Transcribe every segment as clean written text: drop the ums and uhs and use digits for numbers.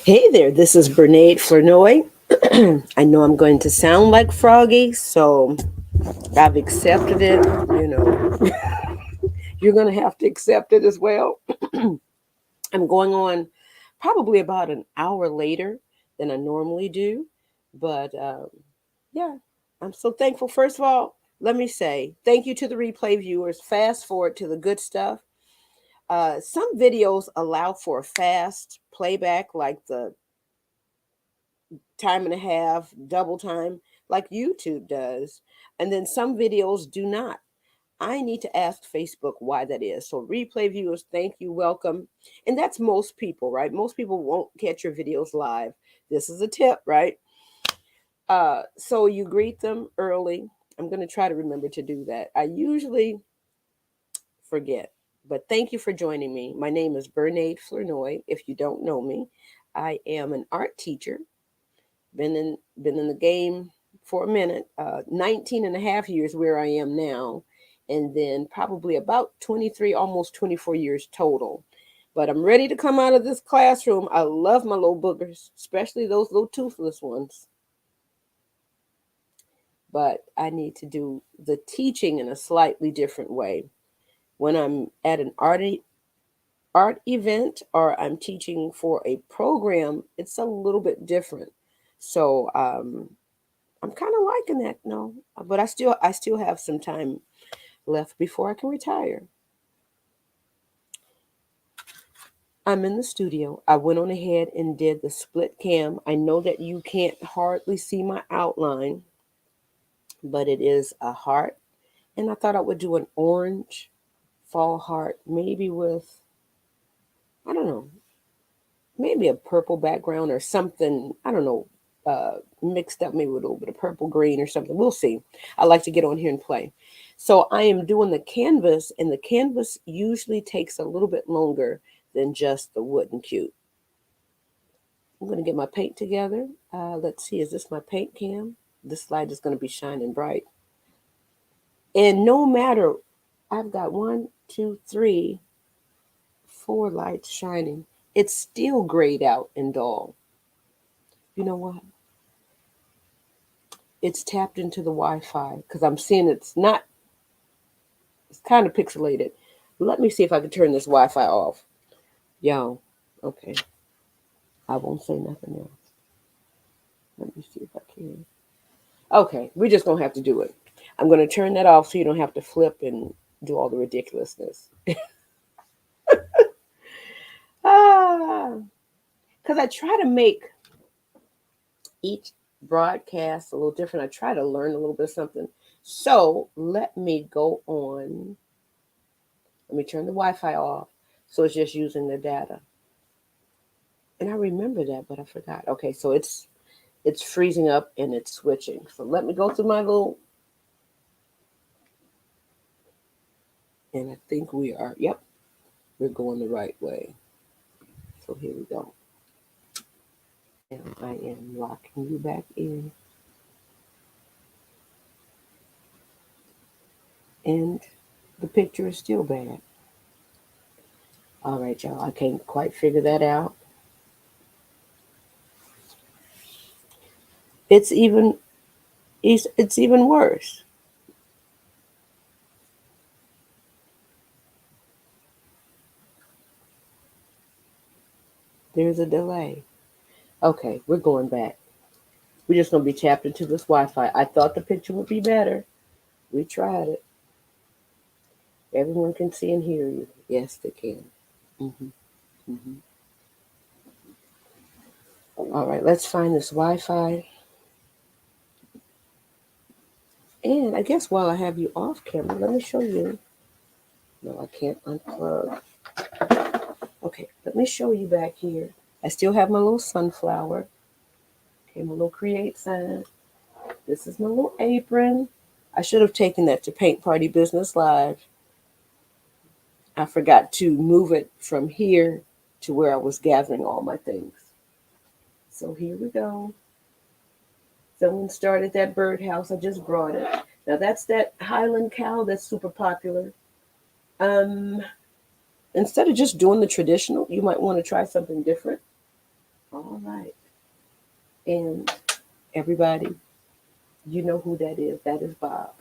Hey there, this is Bernade Flournoy. I know I'm going to sound like Froggy, so I've accepted it. You're going to have to accept it as well. I'm going on probably about an hour later than I normally do, but yeah, I'm so thankful. First of all, let me say thank you to the replay viewers. Fast forward to the good stuff. Some videos allow for a fast playback, like the time and a half, double time, like YouTube does. And then some videos do not. I need to ask Facebook why that is. So, replay viewers, thank you, welcome. And that's most people, right? Most people won't catch your videos live. This is a tip, right? So, you greet them early. I'm going to try to remember to do that. I usually forget, but thank you for joining me. My name is Bernade Flournoy. If you don't know me, I am an art teacher. Been in the game for a minute. 19 and a half years where I am now, and then probably about 23, almost 24 years total. But I'm ready to come out of this classroom. I love my little boogers, especially those little toothless ones. But I need to do the teaching in a slightly different way. When I'm at an art event or I'm teaching for a program, it's a little bit different. So I'm kind of liking that, no, but I still have some time left before I can retire. I'm in the studio. I went on ahead and did the split cam. I know that you can't hardly see my outline, but it is a heart, and I thought I would do an orange fall heart, maybe with, I don't know, maybe a purple background or something. I don't know, mixed up maybe with a little bit of purple green or something. We'll see. I like to get on here and play. So I am doing the canvas, and the canvas usually takes a little bit longer than just the wooden cube. I'm going to get my paint together. Let's see, is this my paint cam? This light is going to be shining bright. And no matter, I've got one, two, three, four lights shining. It's still grayed out and dull. You know what? It's tapped into the Wi-Fi because I'm seeing it's not, it's kind of pixelated. Let me see if I can turn this Wi-Fi off. Yo, okay. I won't say nothing else. Let me see if I can. Okay, we're just gonna have to do it. I'm gonna turn that off so you don't have to flip and do all the ridiculousness. Ah, because I try to make each broadcast a little different. I try to learn a little bit of something. So let me go on. Let me turn the Wi-Fi off. So it's just using the data. And I remember that, but I forgot. Okay, so it's freezing up and it's switching. So let me go through my little, and I think we are, yep, we're going the right way. So here we go. And I am locking you back in. And the picture is still bad. All right, y'all, I can't quite figure that out. It's even it's even worse. There's a delay. Okay, we're going back. We're just gonna be tapped into this Wi-Fi. I thought the picture would be better. We tried it. Everyone can see and hear you. Yes, they can. Hmm. Hmm. All right, let's find this Wi-Fi. And I guess while I have you off camera, let me show you. No, I can't unplug. Okay, let me show you back here. I still have my little sunflower. Okay, my little create sign. This is my little apron. I should have taken that to Paint Party Business Live. I forgot to move it from here to where I was gathering all my things. So here we go. Someone started that birdhouse. I just brought it. Now that's that Highland cow that's super popular. Um, Instead of just doing the traditional, you might want to try something different. Oh, All right. And everybody, you know who that is. That is Bob.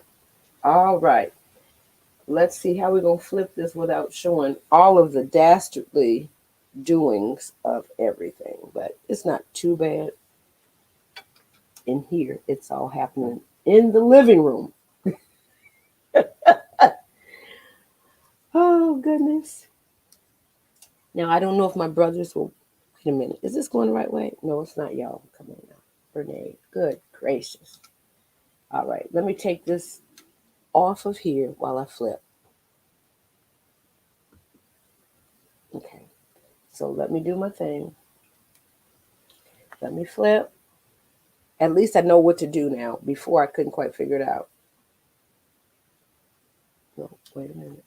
All right. Let's see how we're going to flip this without showing all of the dastardly doings of everything. But it's not too bad. In here, it's all happening in the living room. Oh, goodness. Now, I don't know if my brothers will. Wait a minute. Is this going the right way? No, it's not, y'all. Come on now. Renee. Good gracious. All right. Let me take this off of here while I flip. Okay. So let me do my thing. Let me flip. At least I know what to do now. Before I couldn't quite figure it out. No, wait a minute.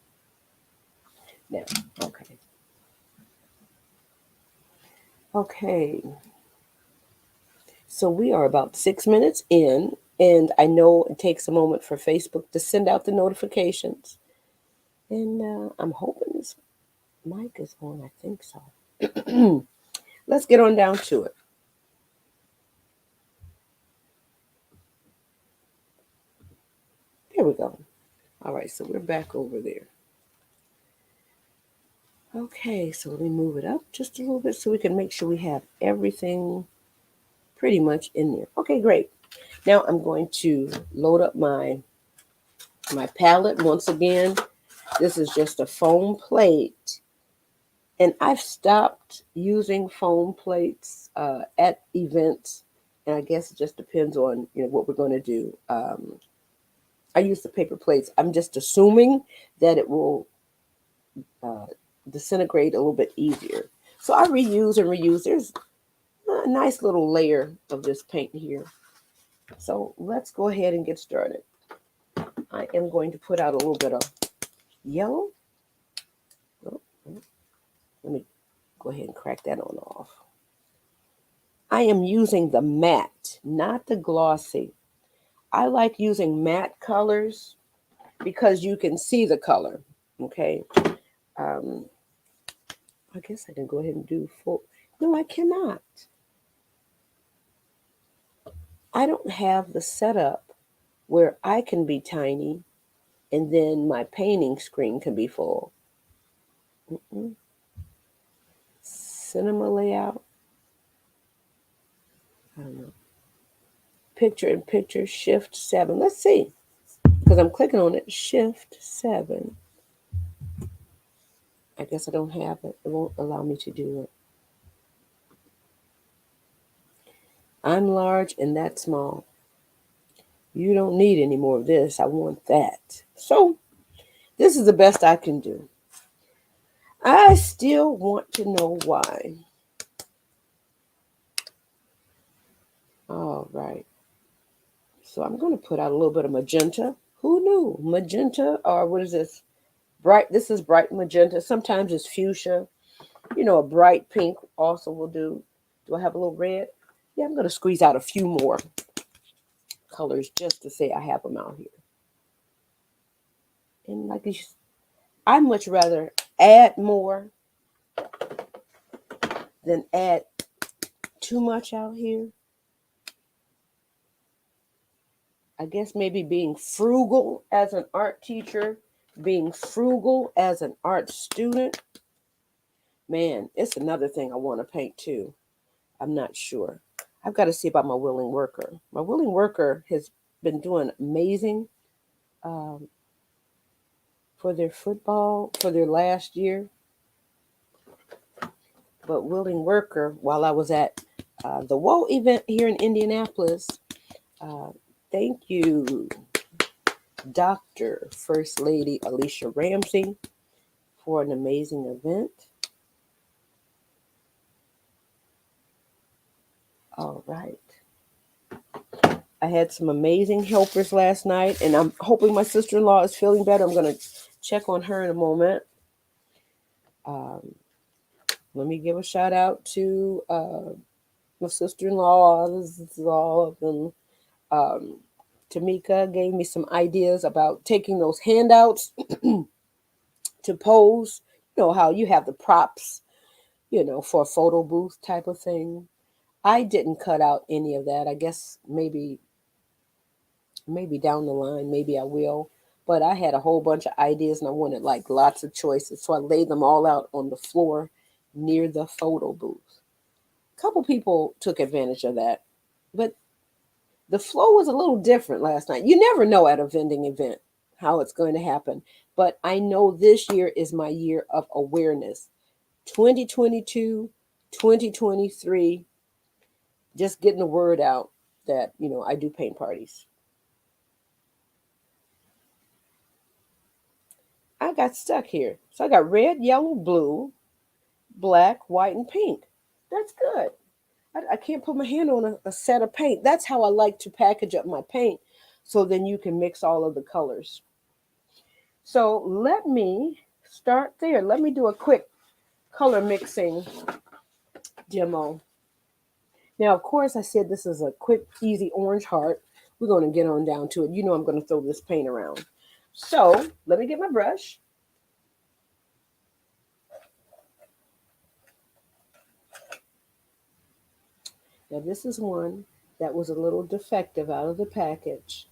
Now, okay. Okay. So we are about 6 minutes in, and I know it takes a moment for Facebook to send out the notifications. And I'm hoping this mic is on. I think so. Let's get on down to it. There we go. All right, so we're back over there. Okay, so let me move it up just a little bit so we can make sure we have everything pretty much in there. Okay, great. Now I'm going to load up my palette once again. This is just a foam plate, and I've stopped using foam plates at events, and I guess it just depends on what we're going to do. I use the paper plates. I'm just assuming that it will uh, disintegrate a little bit easier. So I reuse and reuse. There's a nice little layer of this paint here. So let's go ahead and get started. I am going to put out a little bit of yellow. Oh, let me go ahead and crack that on off. I am using the matte, not the glossy. I like using matte colors because you can see the color. Okay. I guess I can go ahead and do full. No, I cannot. I don't have the setup where I can be tiny and then my painting screen can be full. Cinema layout. I don't know. Picture in picture, shift 7. Let's see. Because I'm clicking on it, shift 7. I guess I don't have it. It won't allow me to do it. I'm large and that's small. You don't need any more of this. I want that. So this is the best I can do. I still want to know why. All right. So I'm going to put out a little bit of magenta. Who knew? Magenta, or what is this? Bright. This is bright magenta. Sometimes it's fuchsia. A bright pink also will do. Do I have a little red? Yeah, I'm going to squeeze out a few more colors just to say I have them out here. And I much rather add more than add too much out here. I guess maybe being frugal as an art teacher, being frugal as an art student. Man, it's another thing I want to paint too. I'm not sure. I've got to see about my willing worker. My willing worker has been doing amazing for their football for their last year. But willing worker, while I was at the WOA event here in Indianapolis, thank you, Dr. First Lady Alicia Ramsey, for an amazing event. All right. I had some amazing helpers last night, and I'm hoping my sister-in-law is feeling better. I'm going to check on her in a moment. Let me give a shout out to my sister-in-law. This is all of them. Tamika gave me some ideas about taking those handouts to pose. How you have the props, for a photo booth type of thing. I didn't cut out any of that. I guess maybe down the line, maybe I will. But I had a whole bunch of ideas and I wanted like lots of choices. So I laid them all out on the floor near the photo booth. A couple people took advantage of that. But the flow was a little different last night. You never know at a vending event how it's going to happen. But I know this year is my year of awareness. 2022, 2023, just getting the word out that, I do paint parties. I got stuck here. So I got red, yellow, blue, black, white, and pink. That's good. I can't put my hand on a set of paint. That's how I like to package up my paint so then you can mix all of the colors. So let me start there. Let me do a quick color mixing demo. Now, of course, I said this is a quick, easy orange heart. We're going to get on down to it. You know I'm going to throw this paint around. So let me get my brush. Now, this is one that was a little defective out of the package,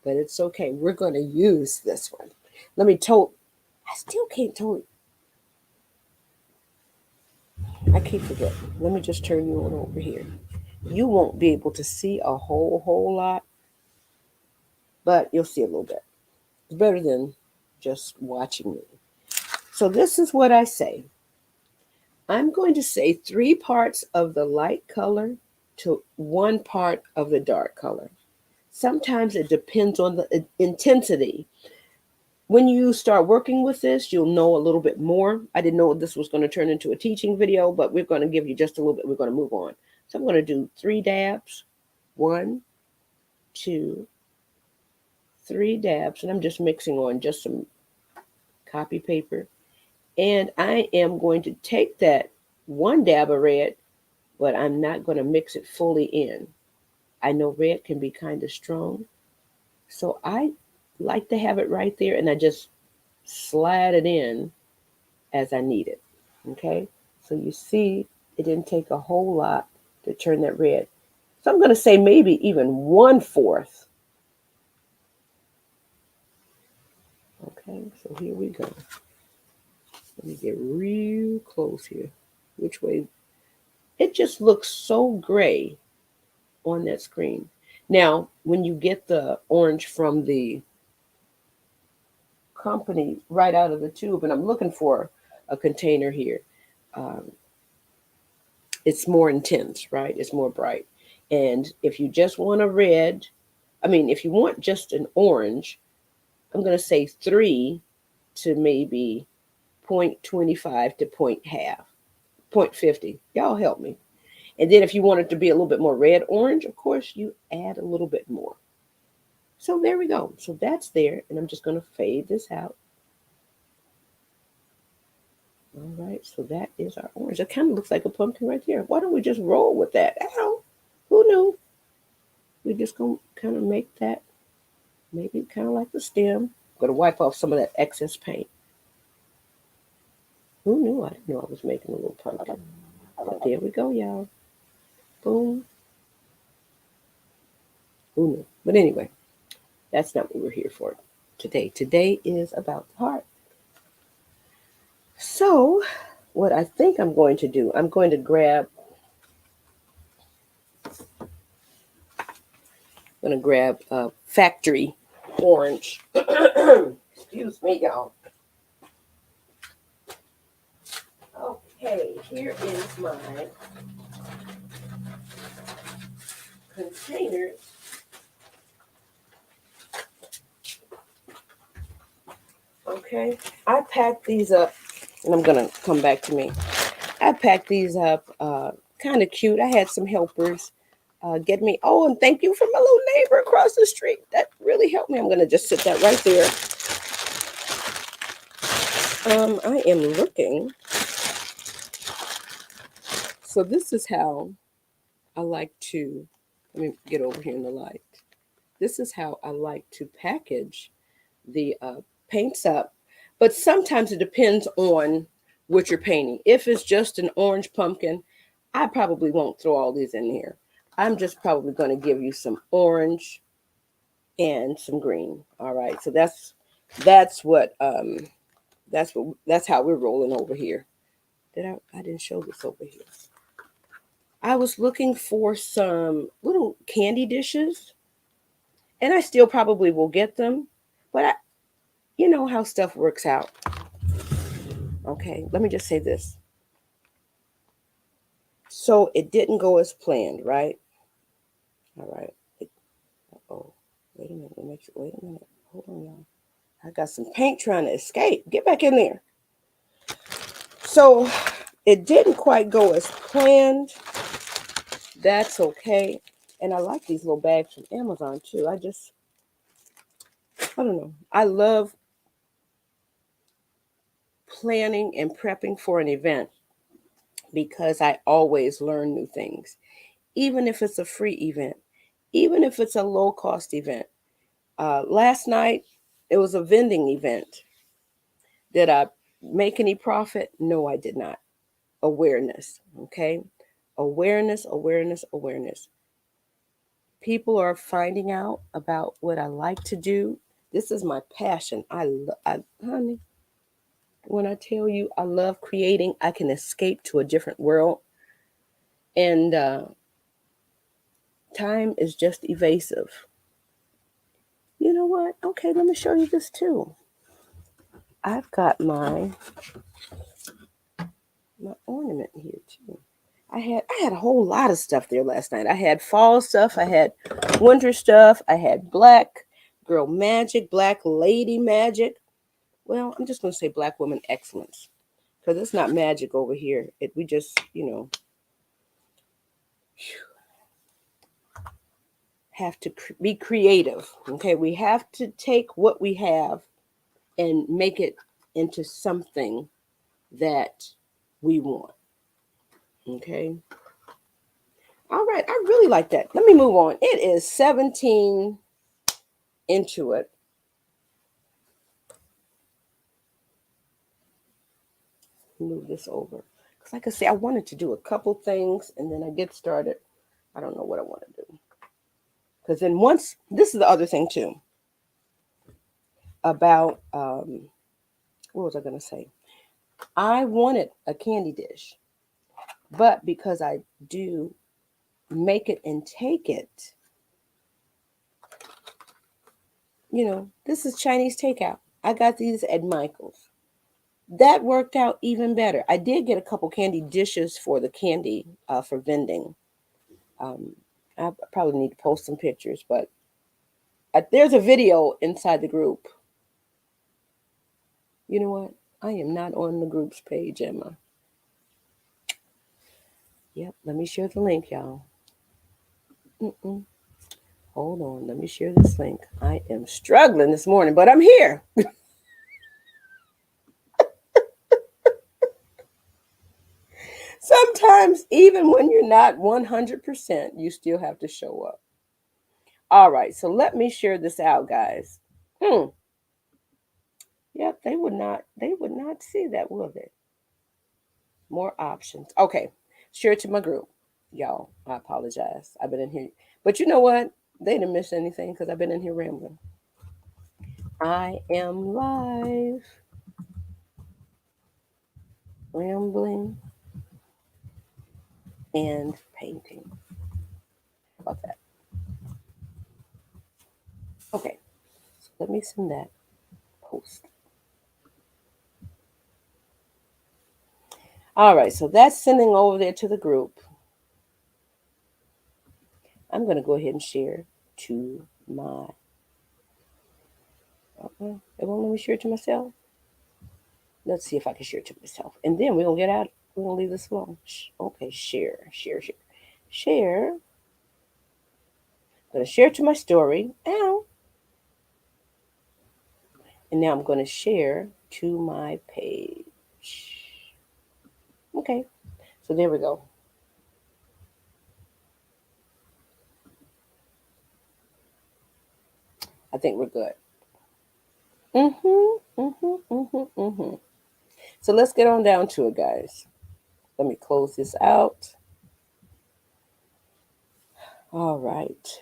but it's okay. We're going to use this one. Let me I still can't totally. I keep forgetting. Let me just turn you on over here. You won't be able to see a whole lot, but you'll see a little bit. It's better than just watching me. So this is what I say. I'm going to say 3 parts of the light color to 1 part of the dark color. Sometimes it depends on the intensity. When you start working with this, you'll know a little bit more. I didn't know this was going to turn into a teaching video, but we're going to give you just a little bit. We're going to move on. So I'm going to do 3 dabs. 1, 2, 3 dabs. And I'm just mixing on just some copy paper. And I am going to take that 1 dab of red, but I'm not going to mix it fully in. I know red can be kind of strong. So I like to have it right there, and I just slide it in as I need it. Okay? So you see, it didn't take a whole lot to turn that red. So I'm going to say maybe even 1/4. Okay, so here we go. Let me get real close here. Which way? It just looks so gray on that screen. Now, when you get the orange from the company right out of the tube, and I'm looking for a container here, it's more intense, right? It's more bright. And if you just want a red, if you want just an orange, I'm going to say 3 to maybe 0.25 to 0.50. Y'all help me. And then if you want it to be a little bit more red orange, of course, you add a little bit more. So there we go. So that's there. And I'm just going to fade this out. All right. So that is our orange. It kind of looks like a pumpkin right there. Why don't we just roll with that? Ow. Who knew? We're just going to kind of make that maybe kind of like the stem. I'm going to wipe off some of that excess paint. Who knew? I didn't know I was making a little pumpkin. But there we go, y'all. Boom. Who knew? But anyway, that's not what we're here for today. Today is about the heart. So, what I think I'm going to do, I'm going to grab a factory orange. Excuse me, y'all. Okay, here is my container. Okay, I packed these up, and I'm going to come back to me. I packed these up kind of cute. I had some helpers get me. Oh, and thank you for my little neighbor across the street. That really helped me. I'm going to just sit that right there. I am looking. So this is how I like to, let me get over here in the light. This is how I like to package the paints up. But sometimes it depends on what you're painting. If it's just an orange pumpkin, I probably won't throw all these in here. I'm just probably going to give you some orange and some green. All right. So that's what that's how we're rolling over here. I didn't show this over here. I was looking for some little candy dishes, and I still probably will get them, but you know how stuff works out. Okay, let me just say this. So it didn't go as planned, right? All right. Oh, wait a minute. Let me make sure. Wait a minute. Hold on, y'all. I got some paint trying to escape. Get back in there. So it didn't quite go as planned. That's okay. And I like these little bags from Amazon too. I don't know. I love planning and prepping for an event because I always learn new things, even if it's a free event, even if it's a low cost event. Last night, it was a vending event. Did I make any profit? No, I did not. Awareness, okay? Awareness, awareness, awareness. People are finding out about what I like to do. This is my passion. Honey, when I tell you I love creating, I can escape to a different world. And time is just evasive. You know what? Okay, let me show you this too. I've got my ornament here too. I had a whole lot of stuff there last night. I had fall stuff, I had winter stuff, I had black girl magic, black lady magic. Well, I'm just gonna say black woman excellence because it's not magic over here. We just have to be creative. Okay, we have to take what we have and make it into something that we want. Okay. All right. I really like that. Let me move on. It is 17 into it. Move this over. Because, like I say, I wanted to do a couple things and then I get started. I don't know what I want to do. Because then this is the other thing too about, what was I going to say? I wanted a candy dish, but because I do make it and take it, this is Chinese takeout. I got these at Michael's. That worked out even better. I did get a couple candy dishes for the candy for vending. Um, I probably need to post some pictures, but there's a video inside the group. You know what? I am not on the group's page, Emma. Yep, let me share the link, y'all. Hold on, let me share this link. I am struggling this morning, but I'm here. Sometimes, even when you're not 100%, you still have to show up. All right, so let me share this out, guys. Yep, they would not see that, will they? More options. Okay, share it to my group. Y'all, I apologize. I've been in here. But you know what? They didn't miss anything because I've been in here rambling. I am live, rambling, and painting. How about that? Okay, so let me send that post. All right, so that's sending over there to the group. I'm going to go ahead and share to my. It won't let me share it to myself. Let's see if I can share it to myself. And then we're going to get out. We're going to leave this alone. Okay, share. Share. I'm going to share it to my story. Ow. And now I'm going to share to my page. Okay, so there we go. I think we're good. So let's get on down to it, guys. Let me close this out. All right.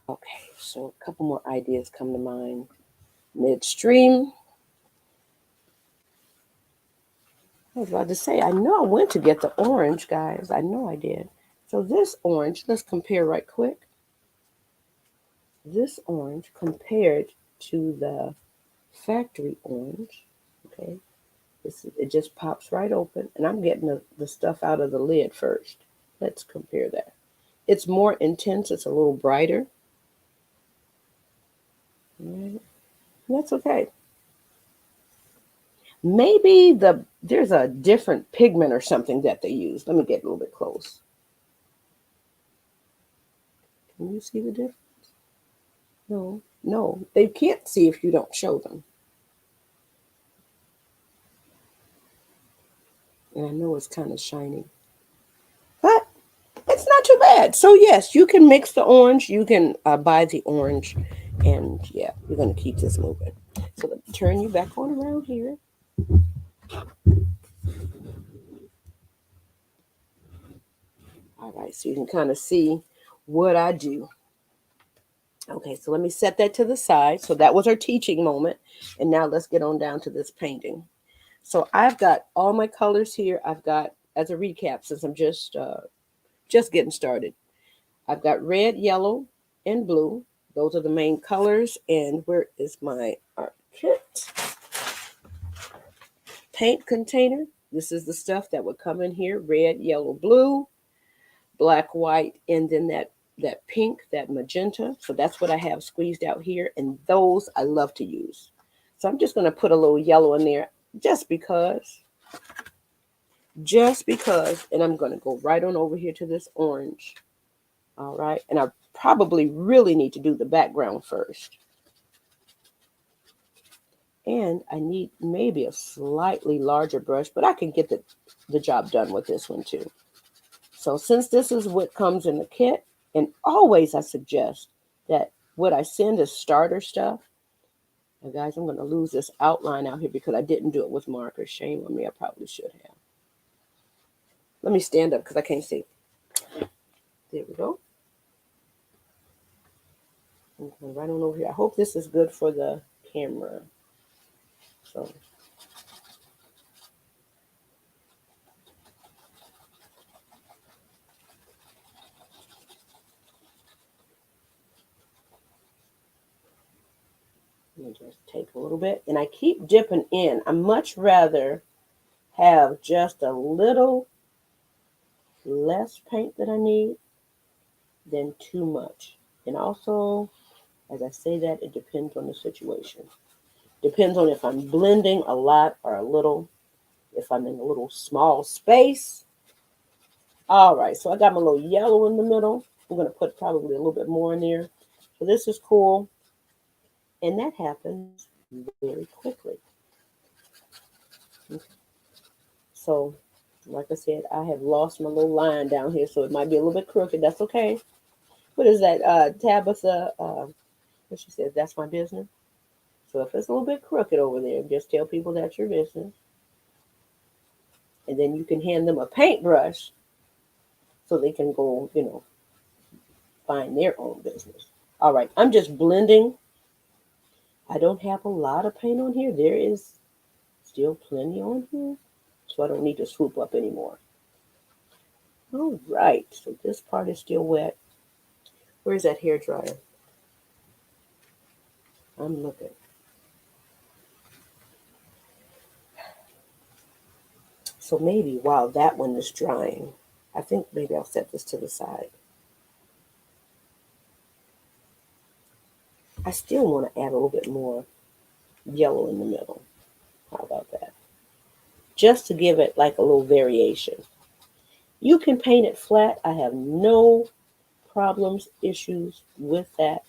Okay, so a couple more ideas come to mind midstream. I was about to say, I know I went to get the orange, guys. I know I did. So this orange, let's compare right quick. This orange compared to the factory orange, okay? It just pops right open, and I'm getting the stuff out of the lid first. Let's compare that. It's more intense. It's a little brighter. Right. That's okay. Maybe there's a different pigment or something that they use. Let me get a little bit close. Can you see the difference? No, no, they can't see if you don't show them. And I know it's kind of shiny, but it's not too bad. So yes, you can mix the orange. You can buy the orange, and yeah, we're gonna keep this moving. So let me turn you back on around here. All right, so you can kind of see what I do. Okay, so let me set that to the side. So that was our teaching moment, and now let's get on down to this painting. So I've got all my colors here. I've got, as a recap, since I'm just getting started, I've got red, yellow, and blue. Those are the main colors. And where is my art kit? Paint container. This is the stuff that would come in here: red, yellow, blue, black, white, and then that pink, that magenta. So that's what I have squeezed out here, and those I love to use. So I'm just going to put a little yellow in there just because, and I'm going to go right on over here to this orange. All right, and I probably really need to do the background first. And I need maybe a slightly larger brush, but I can get the job done with this one too. So since this is what comes in the kit, and always I suggest that what I send is starter stuff. Now guys, I'm going to lose this outline out here because I didn't do it with markers. Shame on me, I probably should have. Let me stand up because I can't see. There we go. I'm going right on over here. I hope this is good for the camera. So let me just take a little bit. And I keep dipping in. I much rather have just a little less paint that I need than too much. And also, as I say that, it depends on the situation. Depends on if I'm blending a lot or a little, if I'm in a little small space. All right, so I got my little yellow in the middle. I'm going to put probably a little bit more in there. So this is cool. And that happens very quickly. Okay. So, like I said, I have lost my little line down here, so it might be a little bit crooked. That's okay. What is that? Tabitha, what she says, that's my business. So if it's a little bit crooked over there, just tell people that's your business. And then you can hand them a paintbrush so they can go, find their own business. All right, I'm just blending. I don't have a lot of paint on here. There is still plenty on here, so I don't need to swoop up anymore. All right, so this part is still wet. Where's that hair dryer? I'm looking. So maybe while that one is drying, I think maybe I'll set this to the side. I still want to add a little bit more yellow in the middle. How about that? Just to give it like a little variation. You can paint it flat. I have no problems, issues with that.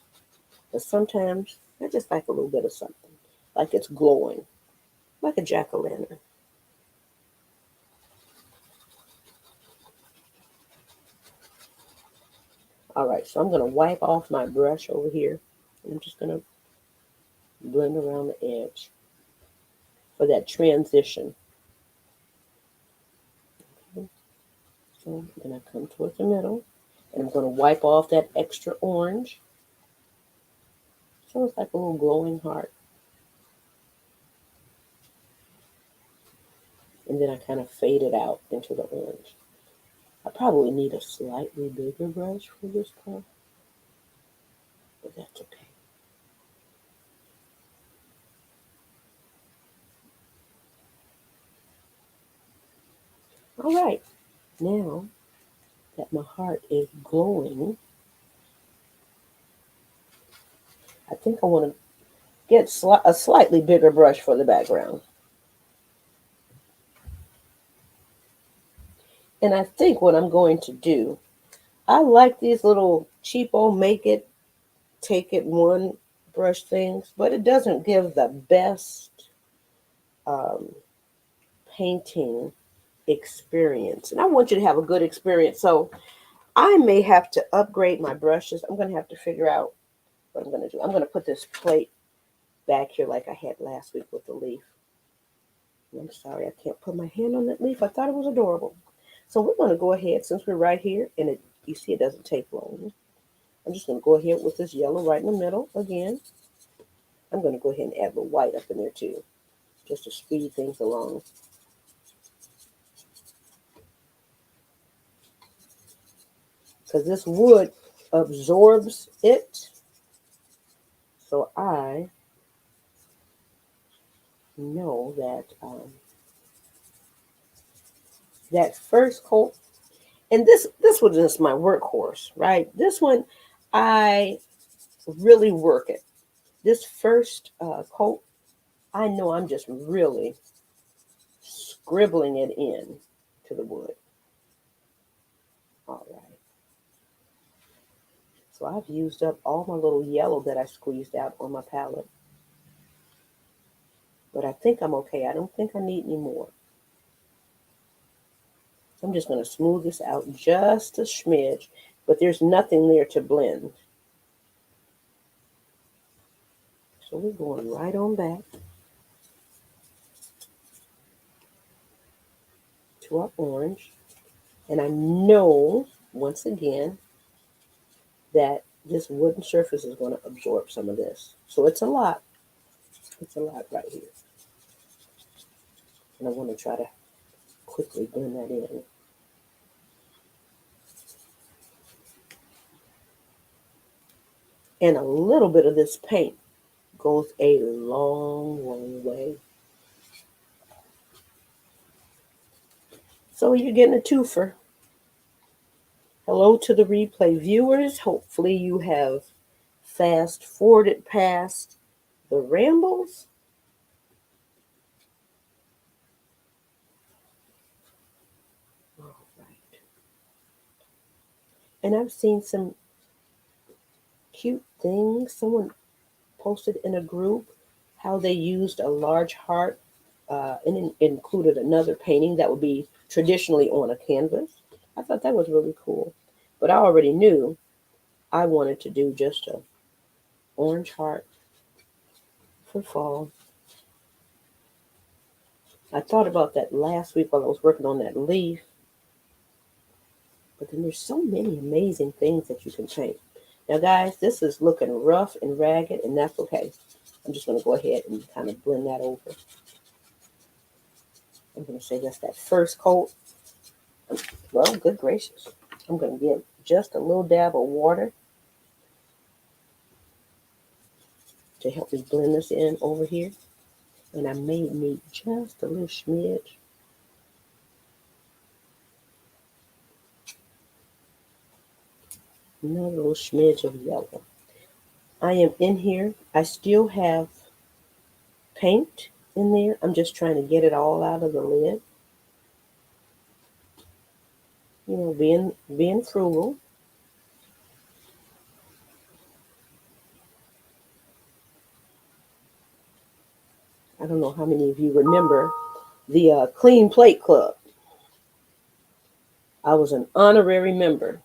But sometimes I just like a little bit of something. Like it's glowing. Like a jack-o'-lantern. All right, so I'm going to wipe off my brush over here. And I'm just going to blend around the edge for that transition. Okay. So then I come towards the middle, and I'm going to wipe off that extra orange. So it's like a little glowing heart. And then I kind of fade it out into the orange. I probably need a slightly bigger brush for this part, but that's okay. All right, now that my heart is glowing, I think I want to get a slightly bigger brush for the background. And I think what I'm going to do, I like these little cheapo make it, take it one brush things, but it doesn't give the best um, painting experience. And I want you to have a good experience. So I may have to upgrade my brushes. I'm going to have to figure out what I'm going to do. I'm going to put this plate back here like I had last week with the leaf. I'm sorry, I can't put my hand on that leaf. I thought it was adorable. So we're going to go ahead, since we're right here, and you see it doesn't take long. I'm just going to go ahead with this yellow right in the middle again. I'm going to go ahead and add the white up in there too, just to speed things along. Because this wood absorbs it, so I know that that first coat, and this one is my workhorse, right? This one, I really work it. This first coat, I know I'm just really scribbling it in to the wood. All right. So I've used up all my little yellow that I squeezed out on my palette. But I think I'm okay. I don't think I need any more. I'm just going to smooth this out just a smidge, but there's nothing there to blend. So we're going right on back to our orange. And I know, once again, that this wooden surface is going to absorb some of this. So it's a lot. It's a lot right here. And I want to try to quickly blend that in. And a little bit of this paint goes a long, long way. So you're getting a twofer. Hello to the replay viewers. Hopefully you have fast forwarded past the rambles. All right. And I've seen some cute things. Someone posted in a group how they used a large heart and included another painting that would be traditionally on a canvas. I thought that was really cool. But I already knew I wanted to do just a orange heart for fall. I thought about that last week while I was working on that leaf. But then there's so many amazing things that you can paint. Now, guys, this is looking rough and ragged, and that's okay. I'm just going to go ahead and kind of blend that over. I'm going to say that's that first coat. Well, good gracious. I'm going to get just a little dab of water to help me blend this in over here. And I may need just a little smidge. Another little smidge of yellow. I am in here. I still have paint in there. I'm just trying to get it all out of the lid. You know, being frugal. I don't know how many of you remember the Clean Plate Club. I was an honorary member.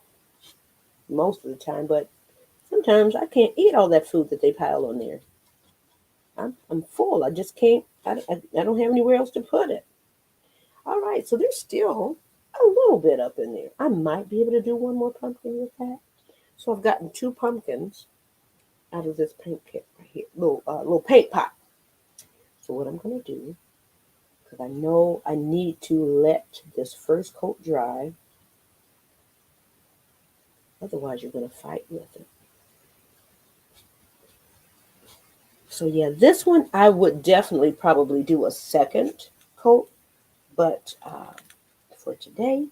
most of the time, but sometimes I can't eat all that food that they pile on there. I'm full. I just can't. I don't have anywhere else to put it. All right, so there's still a little bit up in there. I might be able to do one more pumpkin with that. So I've gotten two pumpkins out of this paint kit right here, little paint pot. So what I'm gonna do, because I know I need to let this first coat dry, otherwise you're gonna fight with it. So yeah, this one I would definitely probably do a second coat, but for today,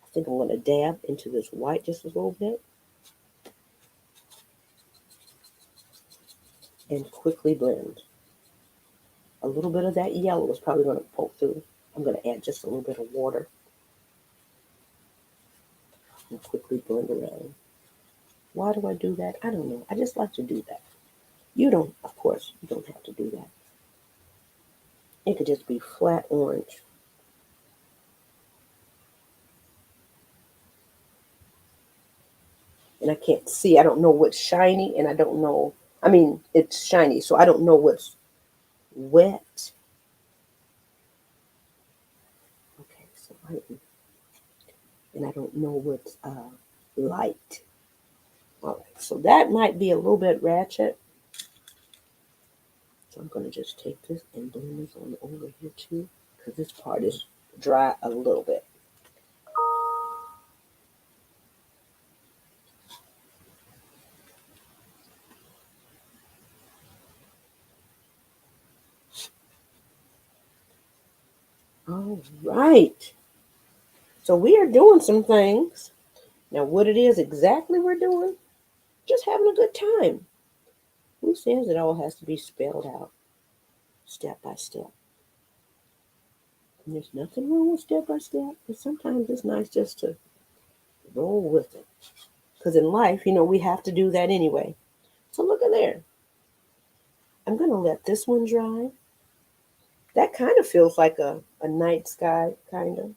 I think I'm gonna dab into this white just a little bit and quickly blend. A little bit of that yellow is probably gonna poke through. I'm gonna add just a little bit of water and quickly blend around. Why do I do that? I don't know. I just like to do that. You don't, of course, you don't have to do that. It could just be flat orange. And I can't see. I don't know what's shiny, and I don't know. I mean, it's shiny, so I don't know what's wet. Okay, so and I don't know what's light. All right, so that might be a little bit ratchet. So I'm going to just take this and blend this on over here too, because this part is dry a little bit. All right. So we are doing some things. Now, what it is exactly we're doing, just having a good time. Who says it all has to be spelled out step by step? And there's nothing wrong with step by step, but sometimes it's nice just to roll with it. Because in life, we have to do that anyway. So look at there. I'm going to let this one dry. That kind of feels like a night sky, kind of.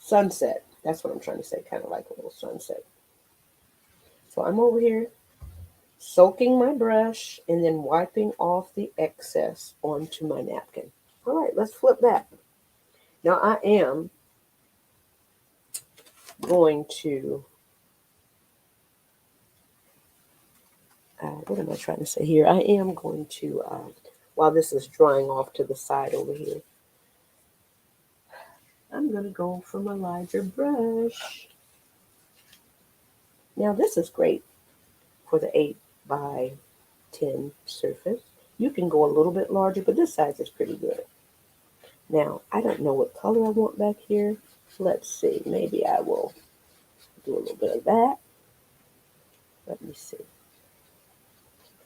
Sunset. That's what I'm trying to say, kind of like a little sunset. So I'm over here soaking my brush and then wiping off the excess onto my napkin. All right, let's flip that. Now I am going to, what am I trying to say here? I am going to, while this is drying off to the side over here, I'm going to go for my larger brush. Now this is great for the 8 by 10 surface. You can go a little bit larger, but this size is pretty good. Now, I don't know what color I want back here. Let's see. Maybe I will do a little bit of that. Let me see.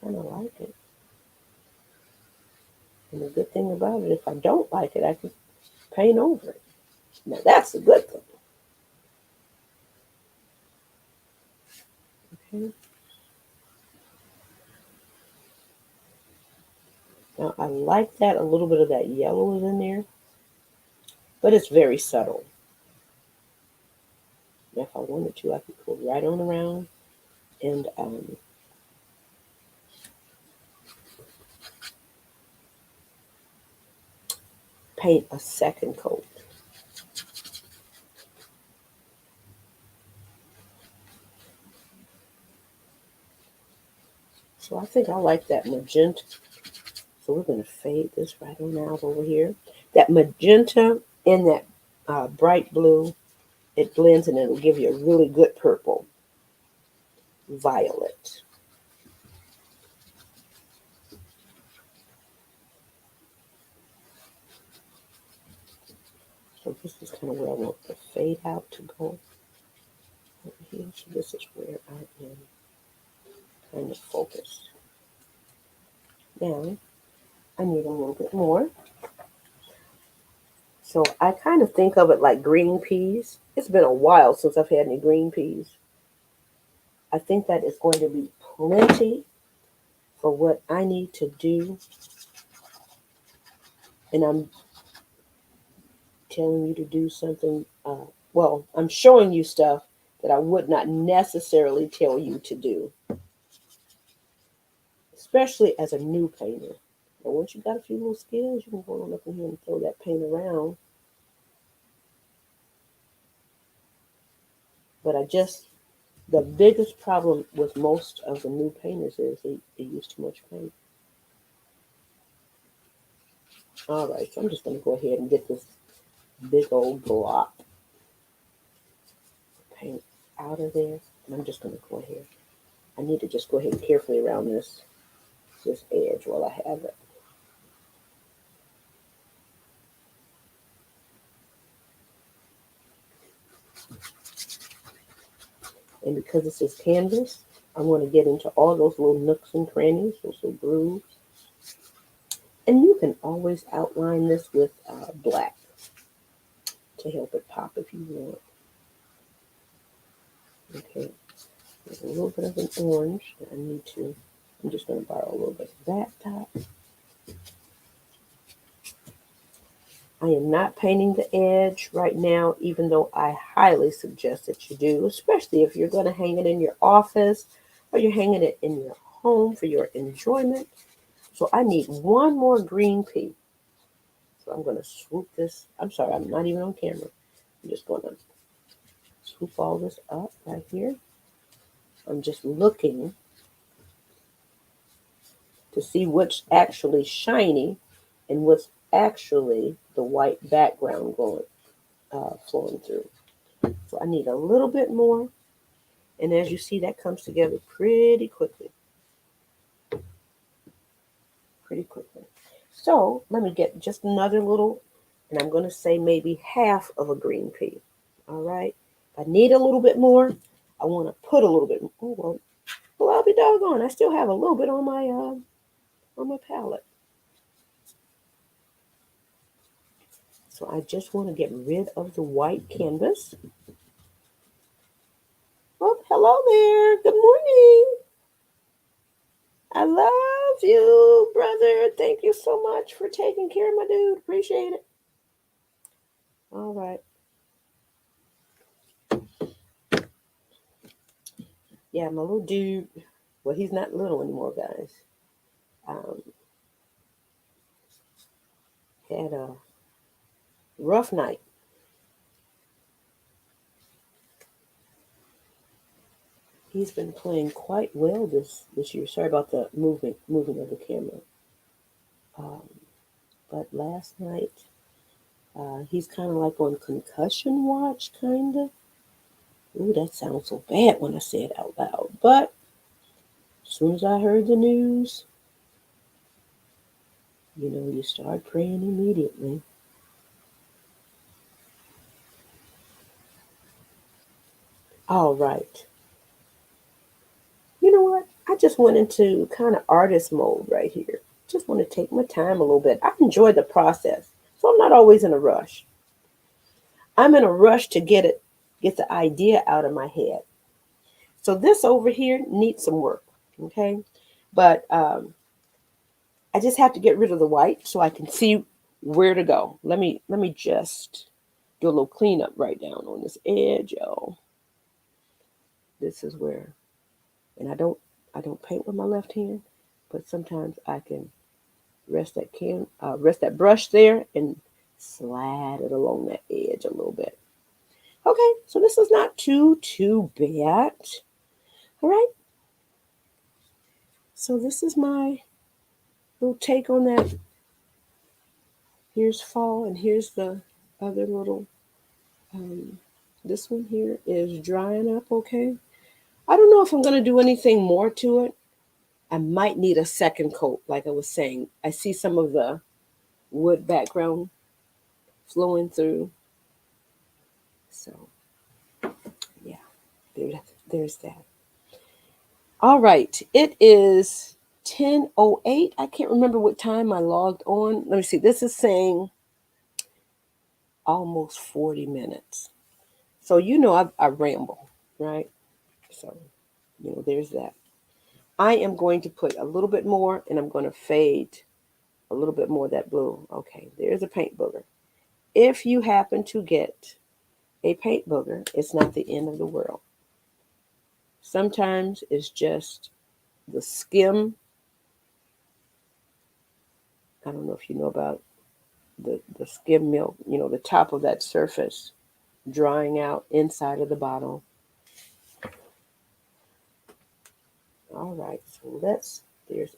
Kind of like it. And the good thing about it, if I don't like it, I can paint over it. Now, that's a good thing. Okay. Now, I like that a little bit of that yellow is in there, but it's very subtle. Now, if I wanted to, I could go right on around and paint a second coat. So I think I like that magenta. So we're going to fade this right on out over here. That magenta and that bright blue, it blends and it'll give you a really good purple. Violet. So this is kind of where I want the fade out to go over here. So this is where I am kind of focused. Now I need a little bit more. So I kind of think of it like green peas. It's been a while since I've had any green peas. I think that is going to be plenty for what I need to do. And I'm telling you to do something Well, I'm showing you stuff that I would not necessarily tell you to do, especially as a new painter. But once you got a few little skills, you can go on up in here and throw that paint around. But the biggest problem with most of the new painters is they use too much paint. All right, so I'm just going to go ahead and get this big old block of paint out of there. And I'm just going to go ahead. I need to just go ahead and carefully around this edge while I have it. And because this is canvas, I want to get into all those little nooks and crannies, those little grooves. And you can always outline this with black to help it pop if you want. Okay, there's a little bit of an orange that I need to, I'm just going to borrow a little bit of that top. I am not painting the edge right now, even though I highly suggest that you do, especially if you're going to hang it in your office or you're hanging it in your home for your enjoyment. So I need one more green pea. So I'm going to swoop this. I'm sorry, I'm not even on camera. I'm just going to swoop all this up right here. I'm just looking to see what's actually shiny and what's actually the white background going flowing through. So I need a little bit more. And as you see, that comes together pretty quickly. Pretty quickly. So let me get just another little, and I'm going to say maybe half of a green pea. All right. If I need a little bit more, I want to put a little bit. Oh, well, I'll be doggone. I still have a little bit on my palette. So I just want to get rid of the white canvas. Oh, hello there. Good morning. I love you, brother. Thank you so much for taking care of my dude. Appreciate it. All right. Yeah, my little dude. Well, he's not little anymore, guys. Um, had a rough night. He's been playing quite well this year. Sorry about the moving of the camera. Um, but last night, he's kind of like on concussion watch, kind of. Ooh, that sounds so bad when I say it out loud. But as soon as I heard the news, you start praying immediately. All right. You know what? I just went into kind of artist mode right here. Just want to take my time a little bit. I enjoy the process, so I'm not always in a rush. I'm in a rush to get the idea out of my head. So this over here needs some work, okay? But I just have to get rid of the white so I can see where to go. Let me just do a little cleanup right down on this edge, y'all. This is where, and I don't paint with my left hand, but sometimes I can rest that brush there and slide it along that edge a little bit. Okay, so this is not too bad. All right. So this is my little take on that. Here's fall, and here's the other little. Um, this one here is drying up. Okay. I don't know if I'm gonna do anything more to it. I might need a second coat, like I was saying. I see some of the wood background flowing through. So yeah, there's that. All right, it is 10:08. I can't remember what time I logged on. Let me see. This is saying almost 40 minutes. So I ramble, right? So there's that. I am going to put a little bit more, and I'm going to fade a little bit more of that blue. Okay, there's a paint booger. If you happen to get a paint booger, it's not the end of the world. Sometimes it's just the skim. I don't know if you know about the skim milk, the top of that surface drying out inside of the bottle. All right, so there's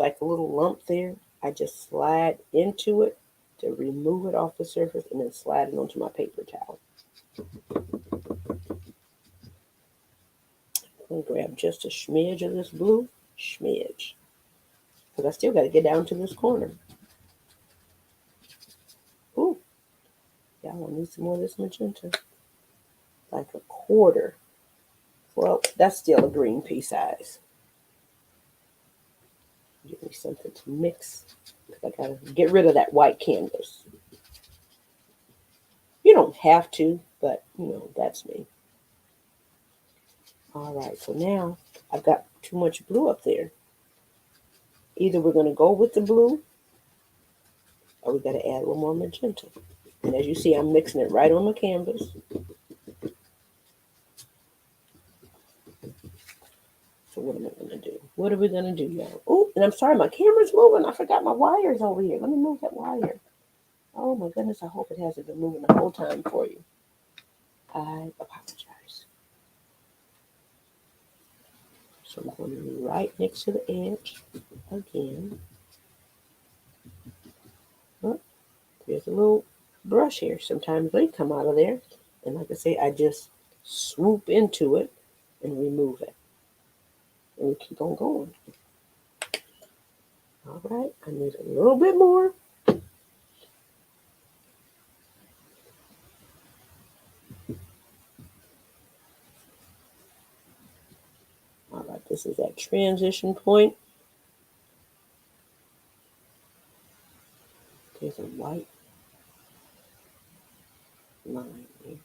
like a little lump there. I just slide into it to remove it off the surface and then slide it onto my paper towel. I'm going to grab just a smidge of this blue, smidge, because I still got to get down to this corner. Ooh, y'all, I need some more of this magenta. Like a quarter. Well, that's still a green pea size. Give me something to mix. I got to get rid of that white canvas. You don't have to, but, that's me. All right, so now I've got too much blue up there. Either we're going to go with the blue or we got to add a little more magenta. And as you see, I'm mixing it right on the canvas. So what am I going to do? What are we going to do, y'all? Oh, and I'm sorry, my camera's moving. I forgot my wires over here. Let me move that wire. Oh, my goodness, I hope it hasn't been moving the whole time for you. I apologize. So I'm going to be right next to the edge again. Oh, there's a little brush here. Sometimes they come out of there. And like I say, I just swoop into it and remove it. And we keep on going. All right, I need a little bit more. All right, this is that transition point. There's a white line there.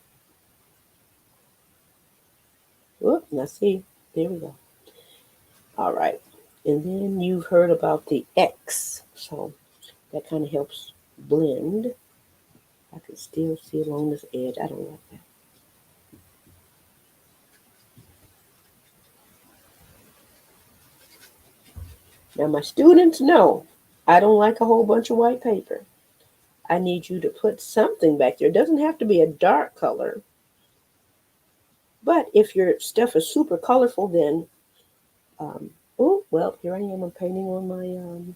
Whoop, now see, there we go. All right, and then you've heard about the X, so that kind of helps blend. I can still see along this edge. I don't like that. Now my students know I don't like a whole bunch of white paper. I need you to put something back there. It doesn't have to be a dark color. But if your stuff is super colorful, then, oh, well, here I am. I'm painting on my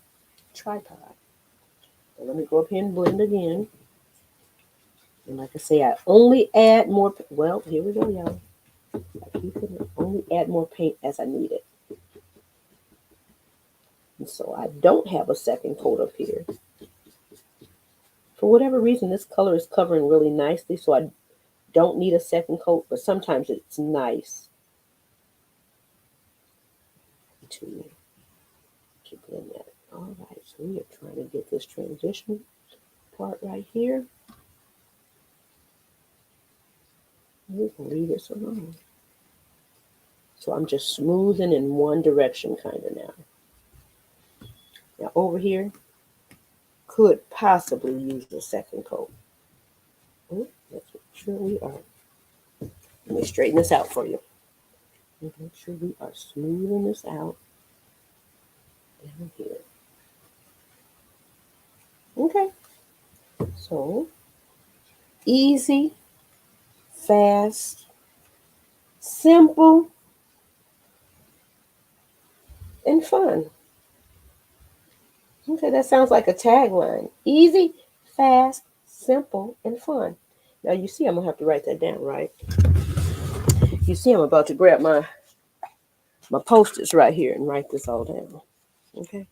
tripod. So let me go up here and blend again. And like I say, I only add more. Well, here we go, y'all. I keep it. Only add more paint as I need it. And so I don't have a second coat up here. For whatever reason, this color is covering really nicely, so I don't need a second coat, but sometimes it's nice to blend that. All right, so we are trying to get this transition part right here. We can leave this alone. So I'm just smoothing in one direction kind of now. Now over here, could possibly use a second coat. Oh, let's make sure we are. Let me straighten this out for you. Make sure we are smoothing this out down here. Okay. So easy, fast, simple, and fun. Okay, that sounds like a tagline. Easy, fast, simple, and fun. Now you see I'm gonna have to write that down, right? You see I'm about to grab my Post-its right here and write this all down. Okay.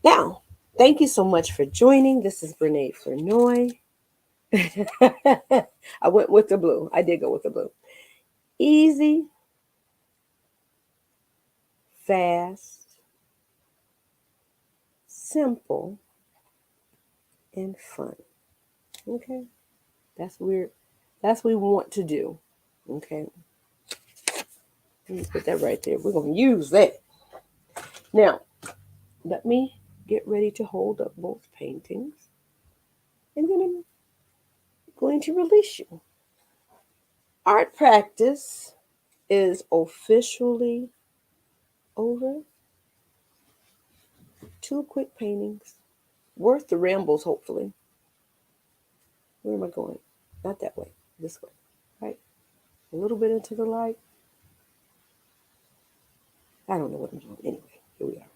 Now, thank you so much for joining. This is Brene Flournoy. I went with the blue. I did go with the blue. Easy, fast, simple, and fun. Okay. That's weird. That's what we want to do. Okay. Let me put that right there. We're going to use that. Now, let me get ready to hold up both paintings. And then I'm going to release you. Art practice is officially over. 2 quick paintings, worth the rambles, hopefully. Where am I going? Not that way, this way, right? A little bit into the light. I don't know what I'm doing. Anyway, here we are.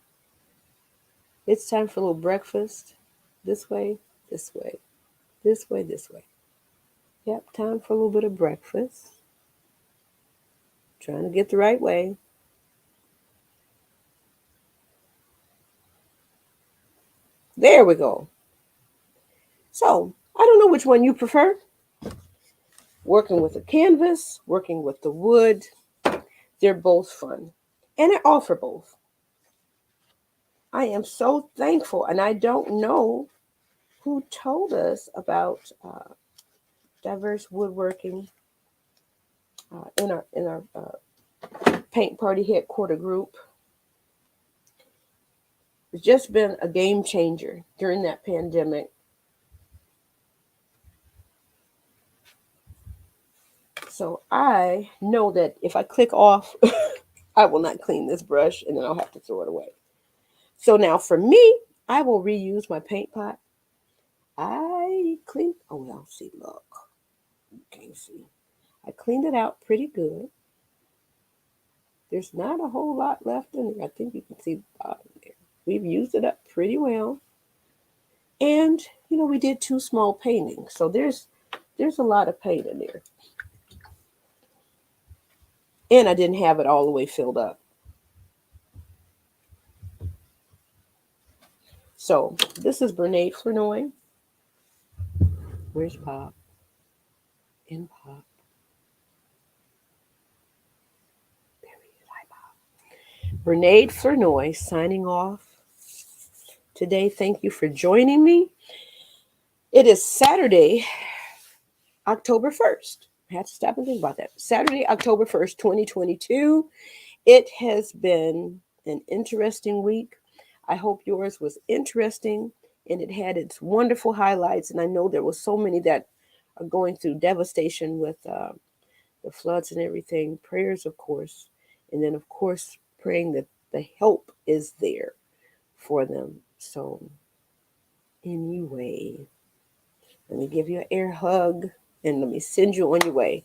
It's time for a little breakfast. This way, this way, this way, this way. Yep, time for a little bit of breakfast. Trying to get the right way. There we go. So, I don't know which one you prefer. Working with the canvas, working with the wood. They're both fun. And I offer both. I am so thankful, and I don't know who told us about diverse woodworking in our paint party headquarter group. It's just been a game changer during that pandemic. So I know that if I click off, I will not clean this brush and then I'll have to throw it away. So now for me, I will reuse my paint pot. I cleaned, oh, well, see, look, you can't see. I cleaned it out pretty good. There's not a whole lot left in there. I think you can see the bottom there. We've used it up pretty well. And, you know, we did 2 small paintings. So there's a lot of paint in there. And I didn't have it all the way filled up. So this is Brene Flournoy. Where's Pop? In Pop. There he is. Hi, Pop. Brene Flournoy signing off today. Thank you for joining me. It is Saturday, October 1st. I had to stop and think about that. Saturday, October 1st, 2022. It has been an interesting week. I hope yours was interesting and it had its wonderful highlights. And I know there were so many that are going through devastation with the floods and everything. Prayers, of course. And then, of course, praying that the help is there for them. So, anyway, let me give you an air hug and let me send you on your way.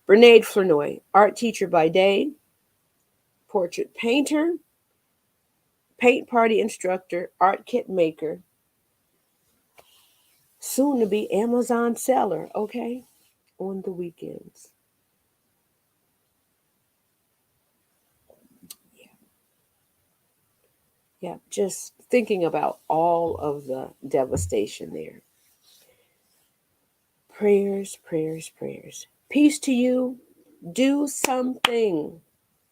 Brene Flournoy, art teacher by day, portrait painter, paint party instructor, art kit maker, soon to be Amazon seller, okay, on the weekends. Yeah, just thinking about all of the devastation there. Prayers, prayers, prayers. Peace to you. Do something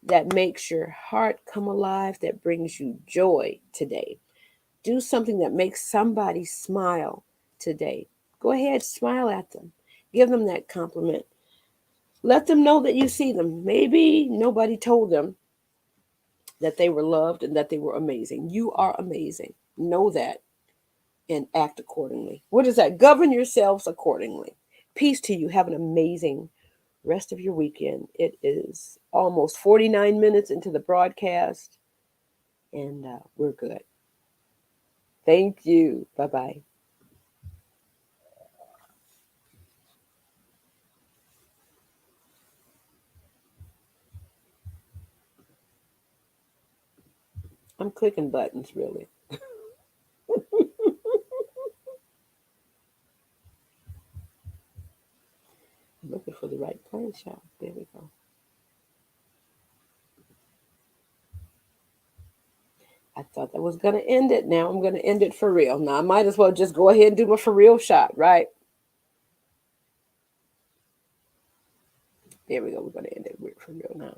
that makes your heart come alive, that brings you joy today. Do something that makes somebody smile today. Go ahead, smile at them. Give them that compliment. Let them know that you see them. Maybe nobody told them that they were loved and that they were amazing. You are amazing. Know that and act accordingly. What is that? Govern yourselves accordingly. Peace to you. Have an amazing rest of your weekend. It is almost 49 minutes into the broadcast, and we're good. Thank you. Bye-bye. I'm clicking buttons, really. I'm looking for the right play shot. There we go. I thought that was going to end it. Now I'm going to end it for real. Now I might as well just go ahead and do my for real shot, right? There we go. We're going to end it for real now.